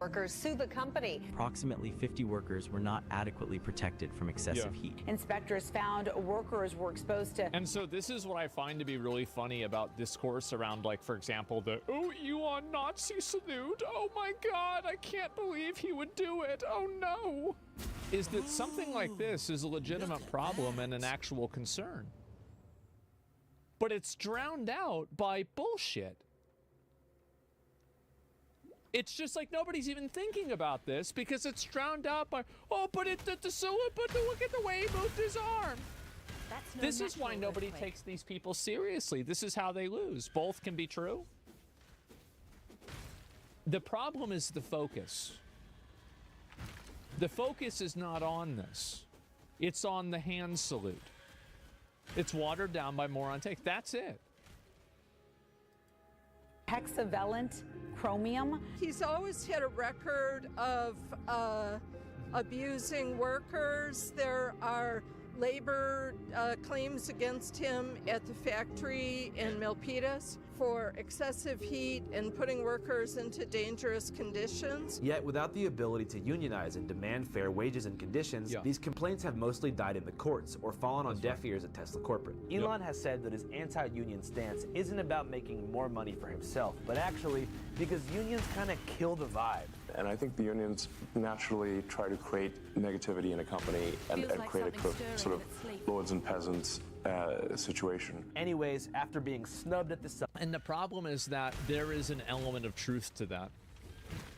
Workers sue the company. Approximately 50 workers were not adequately protected from excessive heat. Inspectors found workers were exposed to... And so this is what I find to be really funny about discourse around, like, for example, the, oh, Elon Nazi salute. Oh my God, I can't believe he would do it. Oh no. Is that something like this is a legitimate problem and an actual concern. But it's drowned out by bullshit. It's just like nobody's even thinking about this because it's drowned out by, oh, but look at the way he moved his arm. This is why nobody takes these people seriously. This is how they lose. Both can be true. The problem is the focus. The focus is not on this. It's on the hand salute. It's watered down by moron take. That's it. Hexavalent chromium. He's always had a record of abusing workers. There are labor claims against him at the factory in Milpitas for excessive heat and putting workers into dangerous conditions. Yet, without the ability to unionize and demand fair wages and conditions, these complaints have mostly died in the courts or fallen on deaf ears at Tesla corporate. Elon has said that his anti-union stance isn't about making more money for himself, but actually because unions kind of kill the vibe. And I think the unions naturally try to create negativity in a company and create a sort of lords and peasants situation. Anyways, after being snubbed at the sun. And the problem is that there is an element of truth to that.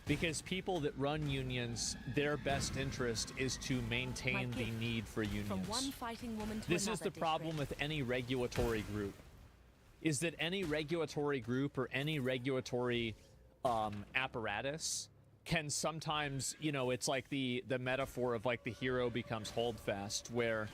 Because people that run unions, their best interest is to maintain the need for unions. From one fighting woman to this another, is the problem with any regulatory group, is that any regulatory group or any regulatory apparatus can sometimes, you know, it's like the metaphor of like the hero becomes holdfast, where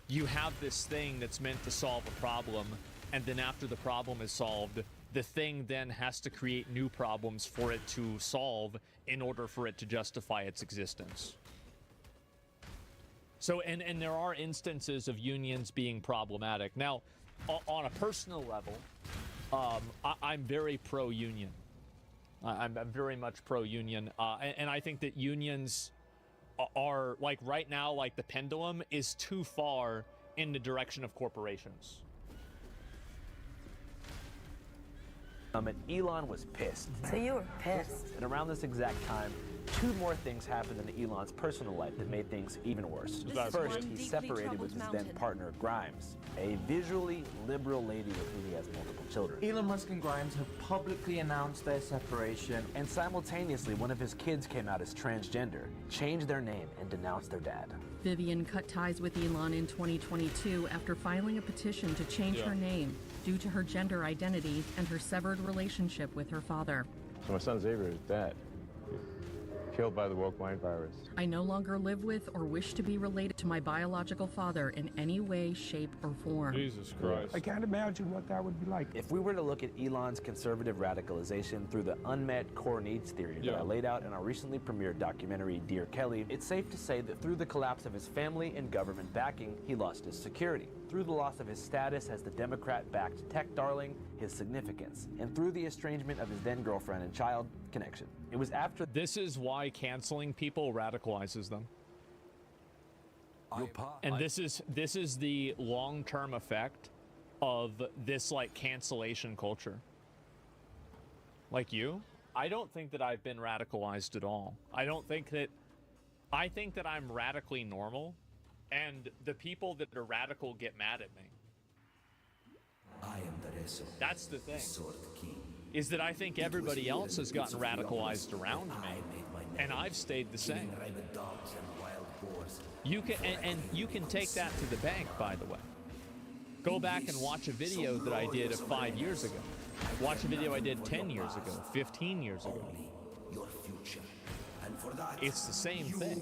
you have this thing that's meant to solve a problem, and then after the problem is solved, the thing then has to create new problems for it to solve in order for it to justify its existence. So, and there are instances of unions being problematic. Now, on a personal level, I'm very pro-union. I'm very much pro-union, and I think that unions are, like, right now, like, the pendulum is too far in the direction of corporations. And Elon was pissed. So you were pissed. And around this exact time, two more things happened in Elon's personal life that made things even worse. First, he separated with his then partner, Grimes, a visually liberal lady with whom he has multiple children. Elon Musk and Grimes have publicly announced their separation. And simultaneously, one of his kids came out as transgender, changed their name, and denounced their dad. Vivian cut ties with Elon in 2022 after filing a petition to change her name due to her gender identity and her severed relationship with her father. So my son Xavier is dead. Killed by the woke mind virus. I no longer live with or wish to be related to my biological father in any way, shape, or form. Jesus Christ. I can't imagine what that would be like. If we were to look at Elon's conservative radicalization through the unmet core needs theory that I laid out in our recently premiered documentary, Dear Kelly, it's safe to say that through the collapse of his family and government backing, he lost his security. Through the loss of his status as the Democrat-backed tech darling, his significance, and through the estrangement of his then-girlfriend and child, connection. It was after... This is why canceling people radicalizes them. And this is the long-term effect of this, like, cancellation culture. Like you, I don't think that I've been radicalized at all. I think that I'm radically normal, and the people that are radical get mad at me. That's the thing, is that I think everybody else has gotten radicalized around me, and I've stayed the same. You can, and you can take that to the bank, by the way. Go back and watch a video that I did 5 years ago. Watch a video I did 10 years ago, 15 years ago. It's the same thing.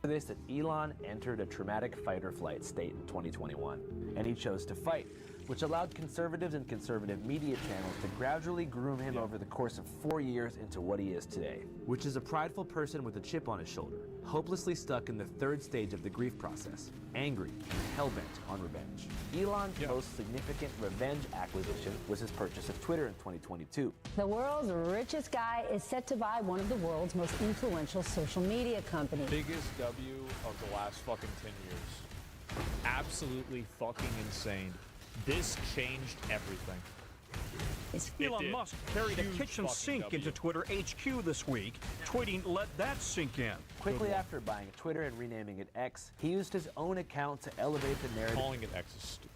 For this, that Elon entered a traumatic fight or flight state in 2021, and he chose to fight. which allowed conservatives and conservative media channels to gradually groom him over the course of 4 years into what he is today, which is a prideful person with a chip on his shoulder, hopelessly stuck in the third stage of the grief process, angry and hell-bent on revenge. Elon's most significant revenge acquisition was his purchase of Twitter in 2022. The world's richest guy is set to buy one of the world's most influential social media companies. Biggest W of the last fucking 10 years. Absolutely fucking insane. This changed everything. Elon Musk carried a kitchen sink into Twitter HQ this week, tweeting, "Let that sink in." Quickly after buying Twitter and renaming it X, he used his own account to elevate the narrative. Calling it X is stupid.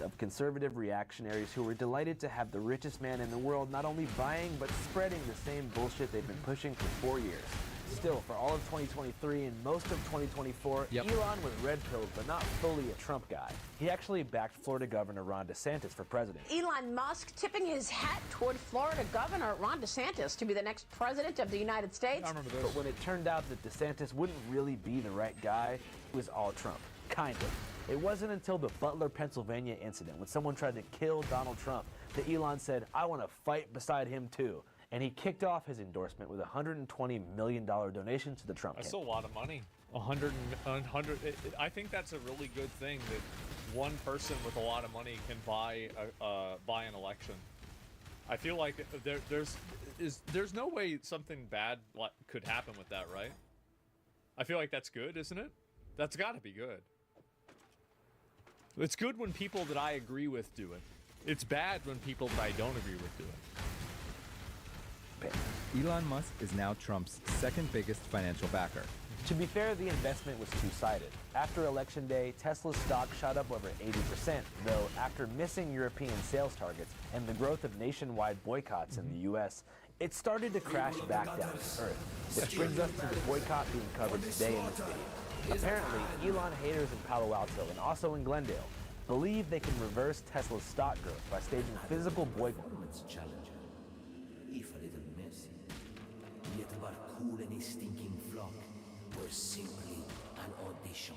Of conservative reactionaries who were delighted to have the richest man in the world not only buying but spreading the same bullshit they've been pushing for 4 years. Still, for all of 2023 and most of 2024, Elon was red-pilled but not fully a Trump guy. He actually backed Florida Governor Ron DeSantis for president. Elon Musk tipping his hat toward Florida Governor Ron DeSantis to be the next president of the United States. I remember this. But when it turned out that DeSantis wouldn't really be the right guy, it was all Trump. Kind of. It wasn't until the Butler, Pennsylvania incident, when someone tried to kill Donald Trump, that Elon said, "I want to fight beside him too." And he kicked off his endorsement with a $120 million donation to the Trump campaign. That's a lot of money. 100. I think that's a really good thing that one person with a lot of money can buy an election. I feel like there's no way something bad could happen with that, right? I feel like that's good, isn't it? That's got to be good. It's good when people that I agree with do it. It's bad when people that I don't agree with do it. Elon Musk is now Trump's second biggest financial backer. To be fair, the investment was two-sided. After Election Day, Tesla's stock shot up over 80%, though after missing European sales targets and the growth of nationwide boycotts in the US, it started to crash back down to earth, which brings us to the boycott being covered today in this video. Apparently, Elon haters in Palo Alto and also in Glendale believe they can reverse Tesla's stock growth by staging physical boycotts. If a little messy, yet but cool any stinking flock, or simply an audition.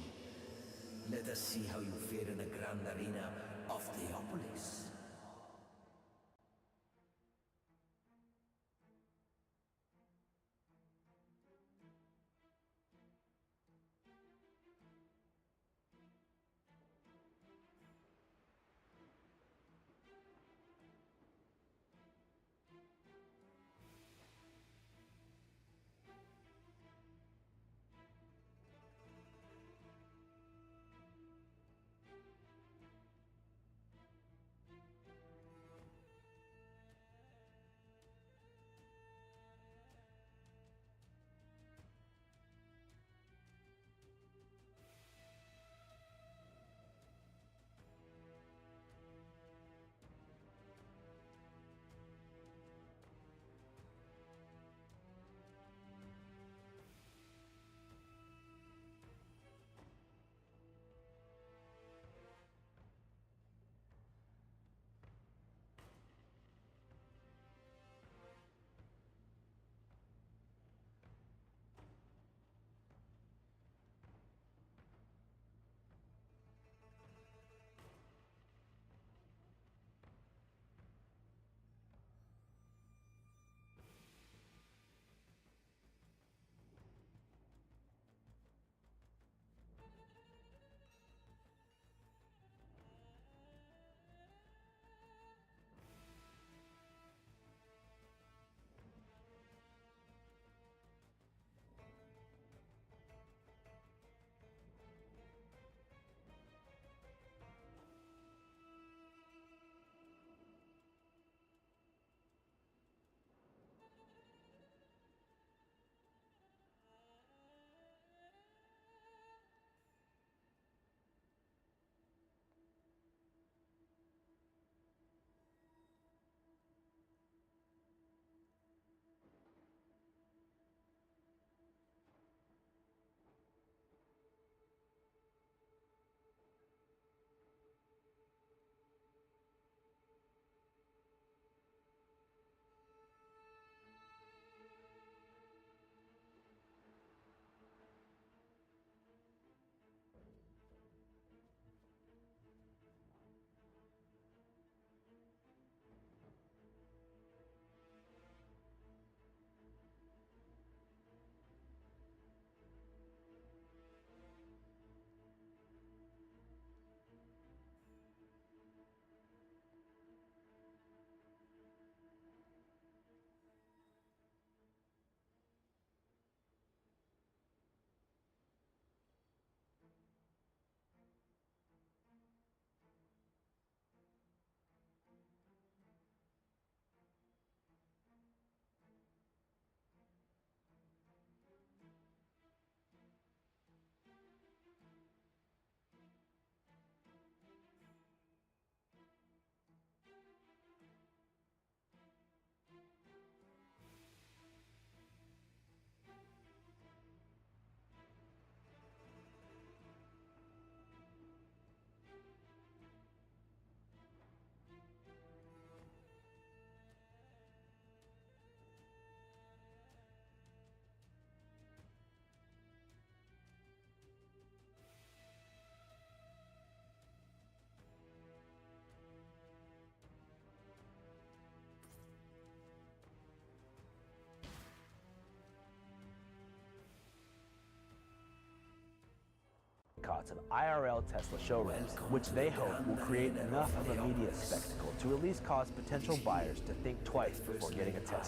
Let us see how you fare in the grand arena of Theopolis. shots of IRL Tesla showrooms, which they hope will create enough of a media spectacle to at least cause potential buyers to think twice before getting a Tesla.